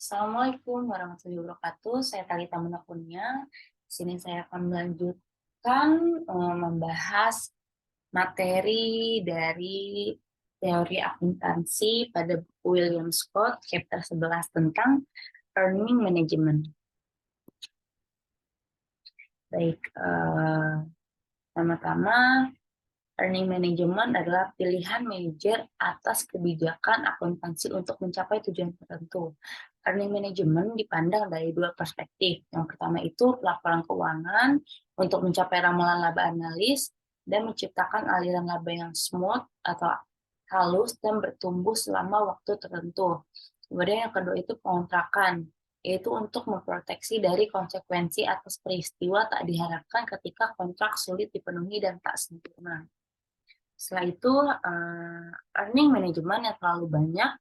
Assalamualaikum warahmatullahi wabarakatuh. Saya Talita Menakunya. Di sini saya akan melanjutkan membahas materi dari teori akuntansi pada buku William Scott, chapter 11 tentang earning management. Baik, pertama-tama earning management adalah pilihan manajer atas kebijakan akuntansi untuk mencapai tujuan tertentu. Earning management dipandang dari dua perspektif. Yang pertama itu laporan keuangan untuk mencapai ramalan laba analis dan menciptakan aliran laba yang smooth atau halus dan bertumbuh selama waktu tertentu. Kemudian yang kedua itu pengontrakan, yaitu untuk memproteksi dari konsekuensi atas peristiwa tak diharapkan ketika kontrak sulit dipenuhi dan tak sempurna. Setelah itu, earning management yang terlalu banyak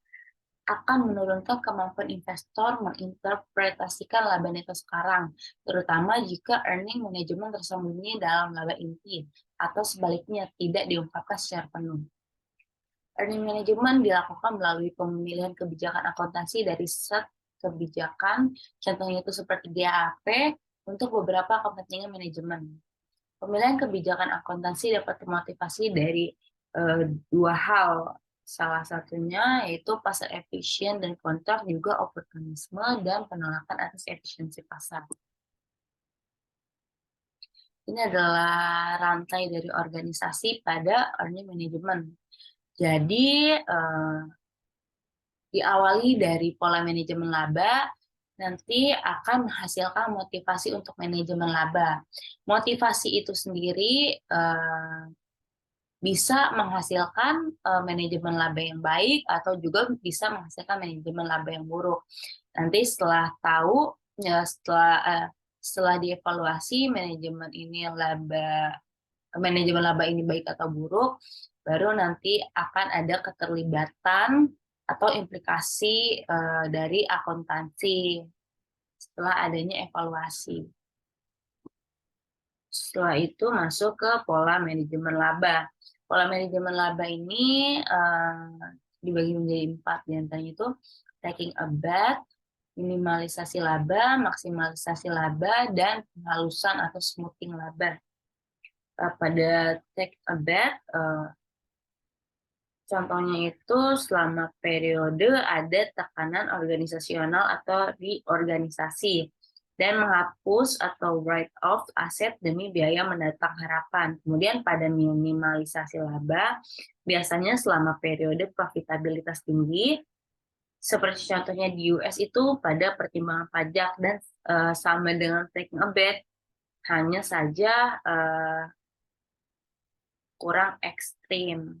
akan menurunkan kemampuan investor menginterpretasikan laba neto sekarang, terutama jika earning management tersembunyi dalam laba inti, atau sebaliknya tidak diungkapkan secara penuh. Earning management dilakukan melalui pemilihan kebijakan akuntansi dari set kebijakan, contohnya itu seperti GAAP, untuk beberapa kepentingan manajemen. Pemilihan kebijakan akuntansi dapat termotivasi dari dua hal. Salah satunya yaitu pasar efisien dan kontrak, juga oportunisme dan penolakan atas efisiensi pasar. Ini adalah rantai dari organisasi pada earning management. Jadi, diawali dari pola manajemen laba, nanti akan menghasilkan motivasi untuk manajemen laba. Motivasi itu sendiri bisa menghasilkan manajemen laba yang baik atau juga bisa menghasilkan manajemen laba yang buruk. Nanti setelah tahu, ya setelah dievaluasi manajemen laba ini baik atau buruk, baru nanti akan ada keterlibatan atau implikasi dari akuntansi setelah adanya evaluasi. Setelah itu masuk ke pola manajemen laba. Pola manajemen laba ini dibagi menjadi 4, diantaranya itu taking a bet, minimalisasi laba, maksimalisasi laba, dan penghalusan atau smoothing laba. Pada take a bet, contohnya itu selama periode ada tekanan organisasional atau reorganisasi, dan menghapus atau write off aset demi biaya mendatang harapan. Kemudian pada minimalisasi laba, biasanya selama periode profitabilitas tinggi, seperti contohnya di US itu pada pertimbangan pajak, dan sama dengan taking a bet, hanya saja kurang ekstrim.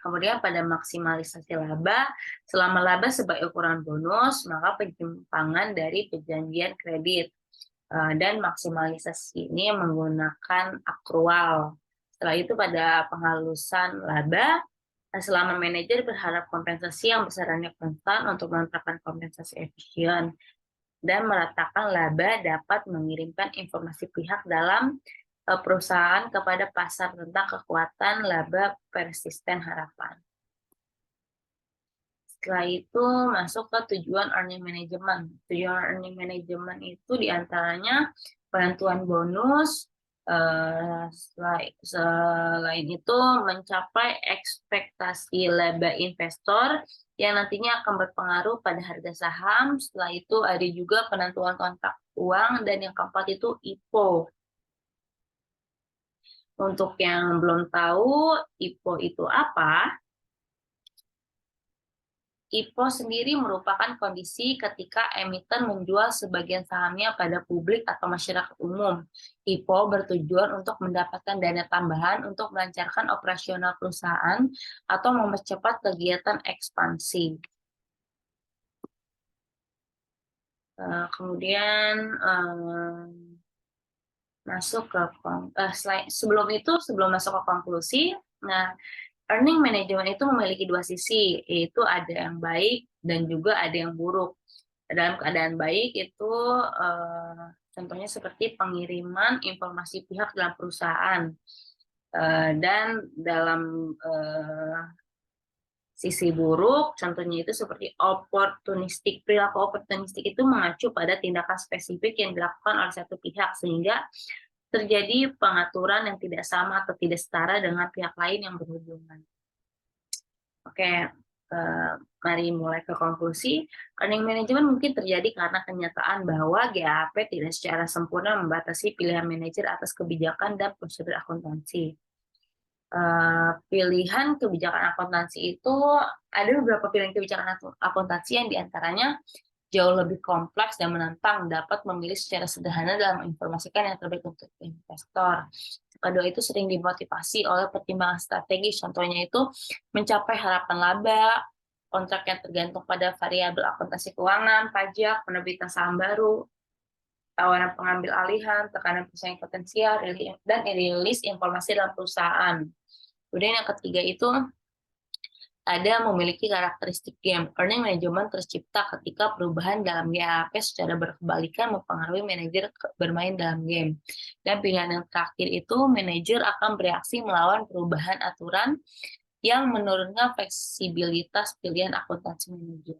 Kemudian pada maksimalisasi laba, selama laba sebagai ukuran bonus, maka penyimpangan dari perjanjian kredit. Dan maksimalisasi ini menggunakan akrual. Setelah itu pada penghalusan laba, selama manajer berharap kompensasi yang besarannya konstan untuk menetapkan kompensasi efisien, dan meratakan laba dapat mengirimkan informasi pihak dalam perusahaan kepada pasar tentang kekuatan laba persisten harapan. Setelah itu masuk ke tujuan earning management. Tujuan earning management itu diantaranya penentuan bonus, selain itu mencapai ekspektasi laba investor yang nantinya akan berpengaruh pada harga saham. Setelah itu ada juga penentuan kontrak uang, dan yang keempat itu IPO. Untuk yang belum tahu IPO itu apa, IPO sendiri merupakan kondisi ketika emiten menjual sebagian sahamnya pada publik atau masyarakat umum. IPO bertujuan untuk mendapatkan dana tambahan untuk melancarkan operasional perusahaan atau mempercepat kegiatan ekspansi. Kemudian masuk ke sebelum masuk ke konklusi, nah earning management itu memiliki dua sisi, yaitu ada yang baik dan juga ada yang buruk. Dalam keadaan baik itu contohnya seperti pengiriman informasi pihak dalam perusahaan, dan dalam Sisi buruk contohnya itu seperti opportunistic. Perilaku opportunistic itu mengacu pada tindakan spesifik yang dilakukan oleh satu pihak sehingga terjadi pengaturan yang tidak sama atau tidak setara dengan pihak lain yang berhubungan. Oke, mari mulai ke konklusi. Earning management mungkin terjadi karena kenyataan bahwa GAAP tidak secara sempurna membatasi pilihan manajer atas kebijakan dan prosedur akuntansi. Pilihan kebijakan akuntansi itu ada beberapa pilihan kebijakan akuntansi yang diantaranya jauh lebih kompleks dan menantang, dapat memilih secara sederhana dalam menginformasikan yang terbaik untuk investor. Kedua itu sering dimotivasi oleh pertimbangan strategis, contohnya itu mencapai harapan laba, kontrak yang tergantung pada variabel akuntansi keuangan, pajak, penerbitan saham baru, tawaran pengambil alihan, tekanan pesaing potensial, dan rilis informasi dalam perusahaan. Kemudian yang ketiga itu ada memiliki karakteristik game. Earning management tercipta ketika perubahan dalam GAP secara berkebalikan mempengaruhi manajer bermain dalam game. Dan pilihan yang terakhir itu, manajer akan bereaksi melawan perubahan aturan yang menurunkan fleksibilitas pilihan akuntansi manajer.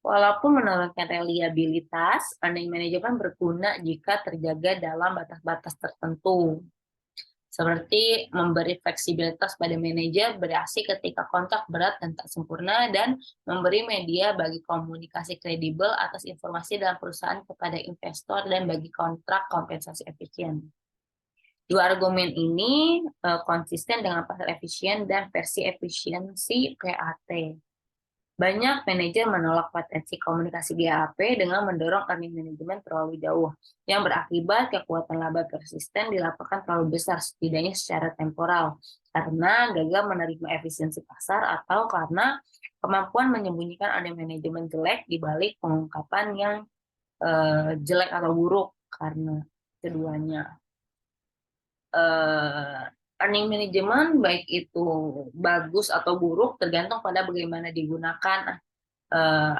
Walaupun menurunkan reliabilitas, earning management berguna jika terjaga dalam batas-batas tertentu, seperti memberi fleksibilitas pada manajer, bereaksi ketika kontrak berat dan tak sempurna, dan memberi media bagi komunikasi kredibel atas informasi dalam perusahaan kepada investor dan bagi kontrak kompensasi efisien. Dua argumen ini konsisten dengan pasar efisien dan versi efisiensi PAT. Banyak manajer menolak potensi komunikasi GAP dengan mendorong earning management terlalu jauh, yang berakibat kekuatan laba persisten dilaporkan terlalu besar, setidaknya secara temporal, karena gagal menerima efisiensi pasar atau karena kemampuan menyembunyikan earning management jelek di balik pengungkapan yang jelek atau buruk karena keduanya. Earning management baik itu bagus atau buruk tergantung pada bagaimana digunakan.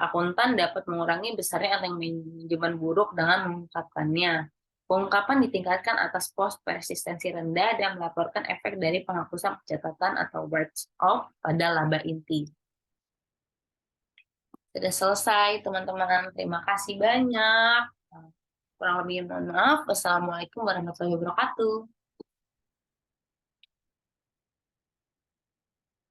Akuntan dapat mengurangi besarnya earning manajemen buruk dengan mengungkapkannya. Pengungkapan ditingkatkan atas pos persistensi rendah dan melaporkan efek dari penghapusan pencatatan atau write off pada laba inti. Sudah selesai, teman-teman. Terima kasih banyak. Kurang lebih mohon maaf. Wassalamualaikum warahmatullahi wabarakatuh.